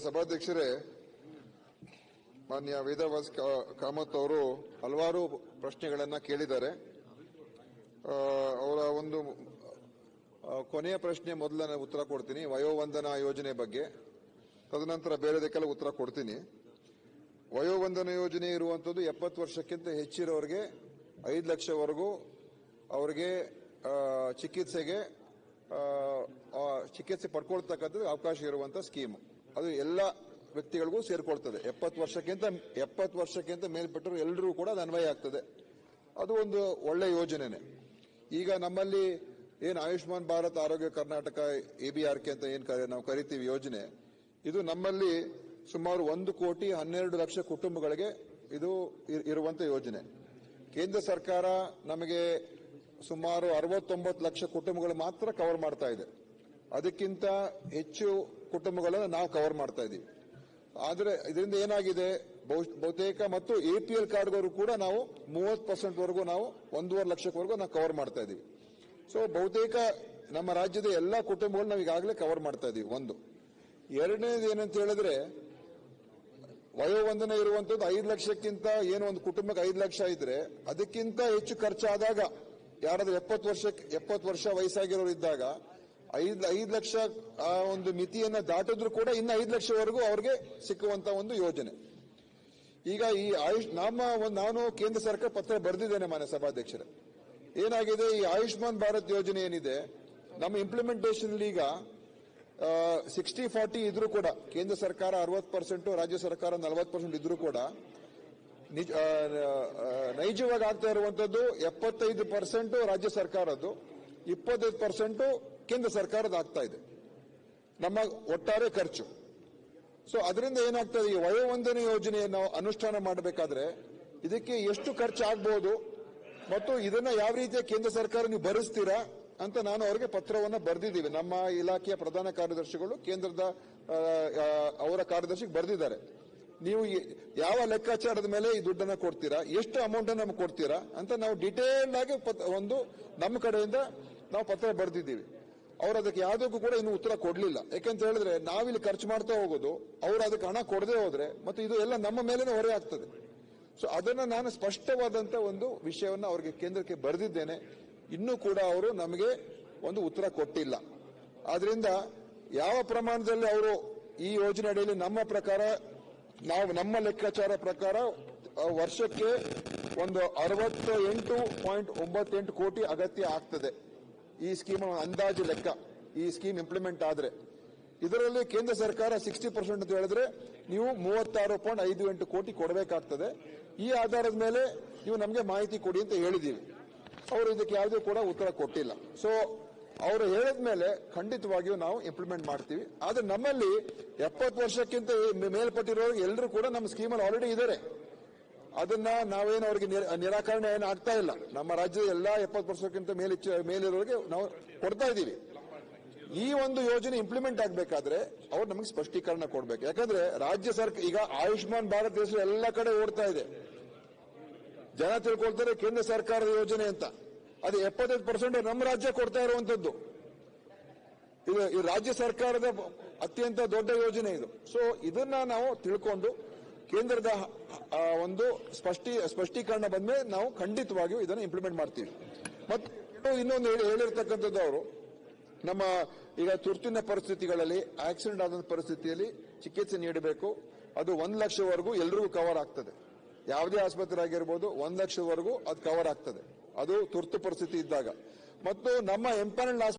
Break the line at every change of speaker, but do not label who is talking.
ಸಭಾಧ್ಯಕ್ಷರೇ, ಮಾನ್ಯ ವೇದವ್ಯಾಸ್ ಕಾಮತ್ ಅವರು ಹಲವಾರು ಪ್ರಶ್ನೆಗಳನ್ನ ಕೇಳಿದ್ದಾರೆ. ಅವರ ಒಂದು ಕೊನೆಯ ಪ್ರಶ್ನೆ ಮೊದಲ ಉತ್ತರ ಕೊಡ್ತೀನಿ, ವಯೋವಂದನಾ ಯೋಜನೆ ಬಗ್ಗೆ. ತದನಂತರ ಬೇರೆದಕ್ಕೆಲ್ಲ ಉತ್ತರ ಕೊಡ್ತೀನಿ. ವಯೋವಂದನಾ ಯೋಜನೆ ಇರುವಂತದ್ದು 70 ವರ್ಷಕ್ಕಿಂತ ಹೆಚ್ಚಿರೋರಿಗೆ 5 ಲಕ್ಷವರೆಗೂ ಅವರಿಗೆ ಚಿಕಿತ್ಸೆ ಪಡ್ಕೊಳ್ತಕ್ಕಂಥದ್ದು ಅವಕಾಶ ಇರುವಂತಹ ಸ್ಕೀಮ್. ಅದು ಎಲ್ಲ ವ್ಯಕ್ತಿಗಳಿಗೂ ಸೇರ್ಕೊಳ್ತದೆ. 70 ವರ್ಷಕ್ಕಿಂತ ಮೇಲ್ಪಟ್ಟರು ಎಲ್ಲರೂ ಕೂಡ ಅದು ಅನ್ವಯ ಆಗ್ತದೆ. ಅದು ಒಂದು ಒಳ್ಳೆ ಯೋಜನೆನೆ. ಈಗ ನಮ್ಮಲ್ಲಿ ಏನು ಆಯುಷ್ಮಾನ್ ಭಾರತ್ ಆರೋಗ್ಯ ಕರ್ನಾಟಕ ABRK ಅಂತ ಏನು ನಾವು ಕರಿತೀವಿ ಯೋಜನೆ, ಇದು ನಮ್ಮಲ್ಲಿ ಸುಮಾರು 1,12,00,000 ಕುಟುಂಬಗಳಿಗೆ ಇದು ಇರುವಂತ ಯೋಜನೆ. ಕೇಂದ್ರ ಸರ್ಕಾರ ನಮಗೆ ಸುಮಾರು 69 ಲಕ್ಷ ಕುಟುಂಬಗಳು ಮಾತ್ರ ಕವರ್ ಮಾಡ್ತಾ ಇದೆ. ಅದಕ್ಕಿಂತ ಹೆಚ್ಚು ಕುಟುಂಬಗಳನ್ನು ನಾವು ಕವರ್ ಮಾಡ್ತಾ ಇದ್ದೀವಿ. ಆದ್ರೆ ಇದರಿಂದ ಏನಾಗಿದೆ, ಬಹುತೇಕ ಮತ್ತು APL ಕಾರ್ಡ್ಗಳು ಕೂಡ ನಾವು 30% ವರೆಗೂ ನಾವು 1.5 ಲಕ್ಷವರೆಗೂ ನಾವು ಕವರ್ ಮಾಡ್ತಾ ಇದ್ದೀವಿ. ಸೊ ಬಹುತೇಕ ನಮ್ಮ ರಾಜ್ಯದ ಎಲ್ಲಾ ಕುಟುಂಬಗಳು ನಾವು ಈಗಾಗಲೇ ಕವರ್ ಮಾಡ್ತಾ ಇದ್ದೀವಿ. ಒಂದು. ಎರಡನೇದು ಏನಂತ ಹೇಳಿದ್ರೆ, ವಯೋವಂದನೆ ಇರುವಂತದ್ದು 5 ಲಕ್ಷಕ್ಕಿಂತ ಏನು ಒಂದು ಕುಟುಂಬಕ್ಕೆ 5 ಲಕ್ಷ ಇದ್ರೆ ಅದಕ್ಕಿಂತ ಹೆಚ್ಚು ಖರ್ಚಾದಾಗ ಯಾರಾದ್ರೂ 70 ವರ್ಷ ವಯಸ್ಸಾಗಿರೋರು ಇದ್ದಾಗ 5 ಲಕ್ಷ ಒಂದು ಮಿತಿಯನ್ನ ದಾಟಿದ್ರು ಕೂಡ ಇನ್ನು 5 ಲಕ್ಷವರೆಗೂ ಅವ್ರಿಗೆ ಸಿಕ್ಕುವಂತ ಒಂದು ಯೋಜನೆ. ಈಗ ಈ ನಾನು ಕೇಂದ್ರ ಸರ್ಕಾರ ಪತ್ರ ಬರೆದಿದ್ದೇನೆ ಮಾನ್ಯ ಸಭಾಧ್ಯಕ್ಷರೇ. ಏನಾಗಿದೆ, ಈ ಆಯುಷ್ಮಾನ್ ಭಾರತ್ ಯೋಜನೆ ಏನಿದೆ ನಮ್ಮ ಇಂಪ್ಲಿಮೆಂಟೇಷನ್ ಈಗ 60-40 ಇದ್ರೂ ಕೂಡ ಕೇಂದ್ರ ಸರ್ಕಾರ 60%, ರಾಜ್ಯ ಸರ್ಕಾರ 40% ಇದ್ರೂ ಕೂಡ ನೈಜವಾಗಿ ಆಗ್ತಾ ಇರುವಂತದ್ದು 75% ರಾಜ್ಯ ಸರ್ಕಾರದ್ದು, 25% ಕೇಂದ್ರ ಸರ್ಕಾರದ ಆಗ್ತಾ ಇದೆ ನಮ್ಮ ಒಟ್ಟಾರೆ ಖರ್ಚು. ಸೊ ಅದರಿಂದ ಏನಾಗ್ತದೆ, ಈ ವಯೋವಂದನೆ ಯೋಜನೆಯನ್ನು ಅನುಷ್ಠಾನ ಮಾಡಬೇಕಾದ್ರೆ ಇದಕ್ಕೆ ಎಷ್ಟು ಖರ್ಚು ಆಗ್ಬಹುದು ಮತ್ತು ಇದನ್ನ ಯಾವ ರೀತಿಯ ಕೇಂದ್ರ ಸರ್ಕಾರ ನೀವು ಭರಿಸ್ತೀರಾ ಅಂತ ನಾನು ಅವರಿಗೆ ಪತ್ರವನ್ನು ಬರೆದಿದ್ದೀವಿ. ನಮ್ಮ ಇಲಾಖೆಯ ಪ್ರಧಾನ ಕಾರ್ಯದರ್ಶಿಗಳು ಕೇಂದ್ರದ ಅವರ ಕಾರ್ಯದರ್ಶಿಗೆ ಬರೆದಿದ್ದಾರೆ. ನೀವು ಯಾವ ಲೆಕ್ಕಾಚಾರದ ಮೇಲೆ ಈ ದುಡ್ಡನ್ನ ಕೊಡ್ತೀರಾ, ಎಷ್ಟು ಅಮೌಂಟ್ ನಮ್ಗೆ ಕೊಡ್ತೀರಾ ಅಂತ ನಾವು ಡಿಟೇಲ್ ಆಗಿ ಒಂದು ನಮ್ಮ ಕಡೆಯಿಂದ ನಾವು ಪತ್ರ ಬರೆದಿದ್ದೀವಿ. ಅವ್ರು ಅದಕ್ಕೆ ಯಾವುದಕ್ಕೂ ಕೂಡ ಇನ್ನು ಉತ್ತರ ಕೊಡ್ಲಿಲ್ಲ. ಯಾಕಂತ ಹೇಳಿದ್ರೆ ನಾವಿಲ್ಲಿ ಖರ್ಚು ಮಾಡ್ತಾ ಹೋಗೋದು, ಅವ್ರು ಅದಕ್ಕೆ ಹಣ ಕೊಡದೆ ಹೋದ್ರೆ ಮತ್ತೆ ಇದು ಎಲ್ಲ ನಮ್ಮ ಮೇಲೇನೆ ಹೊರೆ ಆಗ್ತದೆ. ಸೊ ಅದನ್ನ ನಾನು ಸ್ಪಷ್ಟವಾದಂತ ಒಂದು ವಿಷಯವನ್ನ ಅವರಿಗೆ ಕೇಂದ್ರಕ್ಕೆ ಬರೆದಿದ್ದೇನೆ. ಇನ್ನೂ ಕೂಡ ಅವರು ನಮಗೆ ಒಂದು ಉತ್ತರ ಕೊಟ್ಟಿಲ್ಲ. ಆದ್ರಿಂದ ಯಾವ ಪ್ರಮಾಣದಲ್ಲಿ ಅವರು ಈ ಯೋಜನೆ ಅಡಿಯಲ್ಲಿ ನಮ್ಮ ಲೆಕ್ಕಾಚಾರ ಪ್ರಕಾರ ವರ್ಷಕ್ಕೆ ಒಂದು 68.98 ಕೋಟಿ ಅಗತ್ಯ ಆಗ್ತದೆ. ಈ ಸ್ಕೀಮ್ ಅಂದಾಜು ಲೆಕ್ಕ, ಈ ಸ್ಕೀಮ್ ಇಂಪ್ಲಿಮೆಂಟ್ ಆದ್ರೆ ಇದರಲ್ಲಿ ಕೇಂದ್ರ ಸರ್ಕಾರ 60% ಅಂತ ಹೇಳಿದ್ರೆ ನೀವು 36.58 ಕೋಟಿ ಕೊಡಬೇಕಾಗ್ತದೆ. ಈ ಆಧಾರದ ಮೇಲೆ ನೀವು ನಮಗೆ ಮಾಹಿತಿ ಕೊಡಿ ಅಂತ ಹೇಳಿದೀವಿ. ಅವರು ಇದಕ್ಕೆ ಯಾವುದೂ ಕೂಡ ಉತ್ತರ ಕೊಟ್ಟಿಲ್ಲ. ಸೊ ಅವರು ಹೇಳಿದ ಮೇಲೆ ಖಂಡಿತವಾಗಿಯೂ ನಾವು ಇಂಪ್ಲಿಮೆಂಟ್ ಮಾಡ್ತೀವಿ. ಆದ್ರೆ ನಮ್ಮಲ್ಲಿ 70 ವರ್ಷಕ್ಕಿಂತ ಮೇಲ್ಪಟ್ಟಿರೋ ಎಲ್ಲರೂ ಕೂಡ ನಮ್ಮ ಸ್ಕೀಮಲ್ಲಿ ಆಲ್ರೆಡಿ ಇದ್ದಾರೆ. ಅದನ್ನ ನಾವೇನು ಅವರಿಗೆ ನಿರಾಕರಣೆ ಏನು ಆಗ್ತಾ ಇಲ್ಲ. ನಮ್ಮ ರಾಜ್ಯದ ಎಲ್ಲಾ 70 ವರ್ಷಕ್ಕಿಂತ ಮೇಲಿರೋರಿಗೆ ನಾವು ಕೊಡ್ತಾ ಇದ್ದೀವಿ. ಈ ಒಂದು ಯೋಜನೆ ಇಂಪ್ಲಿಮೆಂಟ್ ಆಗ್ಬೇಕಾದ್ರೆ ಅವ್ರು ನಮಗೆ ಸ್ಪಷ್ಟೀಕರಣ ಕೊಡ್ಬೇಕು. ಯಾಕಂದ್ರೆ ರಾಜ್ಯ ಸರ್ಕಾರ ಈಗ ಆಯುಷ್ಮಾನ್ ಭಾರತ್ ದೇಶ ಎಲ್ಲ ಕಡೆ ಓಡ್ತಾ ಇದೆ. ಜನ ತಿಳ್ಕೊಳ್ತಾರೆ ಕೇಂದ್ರ ಸರ್ಕಾರದ ಯೋಜನೆ ಅಂತ. ಅದು 75% ನಮ್ಮ ರಾಜ್ಯ ಕೊಡ್ತಾ ಇರುವಂತದ್ದು. ಇದು ಈ ರಾಜ್ಯ ಸರ್ಕಾರದ ಅತ್ಯಂತ ದೊಡ್ಡ ಯೋಜನೆ ಇದು. ಸೊ ಇದನ್ನ ನಾವು ತಿಳ್ಕೊಂಡು ಕೇಂದ್ರದ ಒಂದು ಸ್ಪಷ್ಟೀಕರಣ ಬಂದ್ಮೇಲೆ ನಾವು ಖಂಡಿತವಾಗಿಯೂ ಇದನ್ನು ಇಂಪ್ಲಿಮೆಂಟ್ ಮಾಡ್ತೀವಿ. ಮತ್ತು ಇನ್ನೊಂದು ಹೇಳಿರ್ತಕ್ಕಂಥದ್ದು, ಅವರು ನಮ್ಮ ಈಗ ತುರ್ತಿನ ಪರಿಸ್ಥಿತಿಗಳಲ್ಲಿ ಆಕ್ಸಿಡೆಂಟ್ ಆದ ಪರಿಸ್ಥಿತಿಯಲ್ಲಿ ಚಿಕಿತ್ಸೆ ನೀಡಬೇಕು. ಅದು 1 ಲಕ್ಷವರೆಗೂ ಎಲ್ರಿಗೂ ಕವರ್ ಆಗ್ತದೆ. ಯಾವುದೇ ಆಸ್ಪತ್ರೆ ಆಗಿರ್ಬೋದು 1 ಲಕ್ಷವರೆಗೂ ಅದು ಕವರ್ ಆಗ್ತದೆ. ಅದು ತುರ್ತು ಪರಿಸ್ಥಿತಿ ಇದ್ದಾಗ. ಮತ್ತು ನಮ್ಮ ಎಂಪಾನಲ್